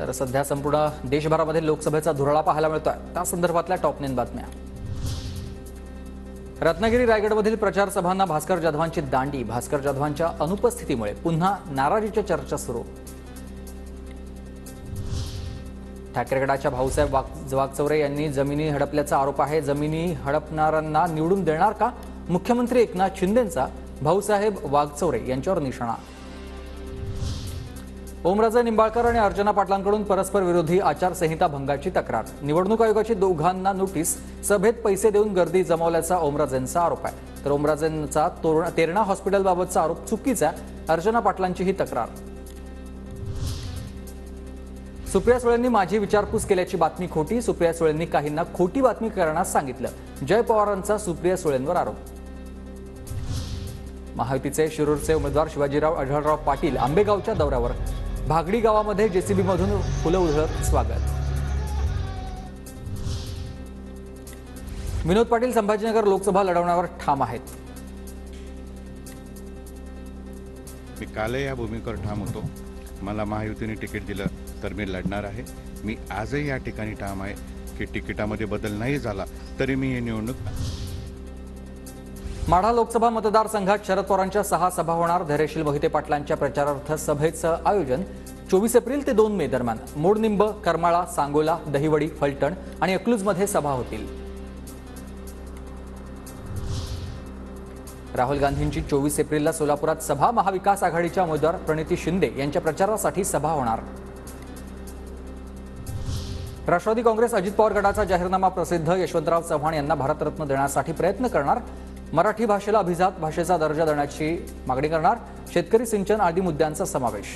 तर सध्या संपूर्ण देशभरामध्ये लोकसभेचा धुराळा पाहायला मिळतोय। त्या संदर्भातल्या टॉप 9 बातम्या। रत्नागिरी रायगडमधील प्रचार सभांना भास्कर जाधवांची दांडी। भास्कर जाधवांच्या अनुपस्थितीमुळे पुन्हा नाराजीच्या चर्चा सुरू। ठाकरे गटाच्या भाऊसाहेब वागचौरे यांनी जमिनी हडपल्याचा आरोप आहे। जमिनी हडपणाऱ्यांना निवडून देणार का? मुख्यमंत्री एकनाथ शिंदेंचा भाऊसाहेब वागचौरे यांच्यावर निशाणा। ओमराजे निंबाळकर आणि अर्चना पाटलांकडून परस्पर विरोधी आचारसंहिता भंगाची तक्रार। निवडणूक आयोगाची दोघांना नोटीस। सभेत पैसे देऊन गर्दी जमवल्याचा ओमराजेंचा आरोप आहे। तर ओमराजेंचा तेरणा हॉस्पिटलबाबतचा आरोप चुकीचा। अर्चना पाटलांची ही तक्रार। सुप्रिया सुळेंनी माझी विचारपूस केल्याची बातमी खोटी। सुप्रिया सुळेंनी काहींना खोटी बातमी करण्यास सांगितलं। जय पवारांचा सुप्रिया सुळेंवर आरोप। महायुतीचे शिरूरचे उमेदवार शिवाजीराव आढळराव पाटील आंबेगावच्या दौऱ्यावर। भागडी गावामध्ये जेसीबी मधून फुलं उधळत स्वागत। विनोद पाटील संभाजीनगर लोकसभा लढवण्यावर ठाम आहेत। मी कालही या भूमिकेवर ठाम होतो। मला महायुतीने तिकीट दिलं तर मी लढणार आहे। मी आजही या ठिकाणी ठाम आहे की तिकिटामध्ये बदल नाही झाला तरी मी ही निवडणूक। माढा लोकसभा मतदारसंघात शरद पवारांच्या 6 सभा होणार। धैर्यशील मोहिते पाटलांच्या प्रचारार्थ सभेचं आयोजन 24 एप्रिल ते 2 मे दरम्यान मोडनिंब, करमाळा, सांगोला, दहिवडी, फलटण आणि अकलूजमध्ये सभा होतील। राहुल गांधींची 24 एप्रिलला सोलापुरात सभा। महाविकास आघाडीच्या उमेदवार प्रणिती शिंदे यांच्या प्रचारासाठी सभा होणार। राष्ट्रवादी काँग्रेस अजित पवार गटाचा जाहीरनामा प्रसिद्ध। यशवंतराव चव्हाण यांना भारतरत्न देण्यासाठी प्रयत्न करणार। मराठी भाषेला अभिजात भाषेचा दर्जा देण्याची मागणी करणार। शेतकरी सिंचन आदी मुद्द्यांचा समावेश।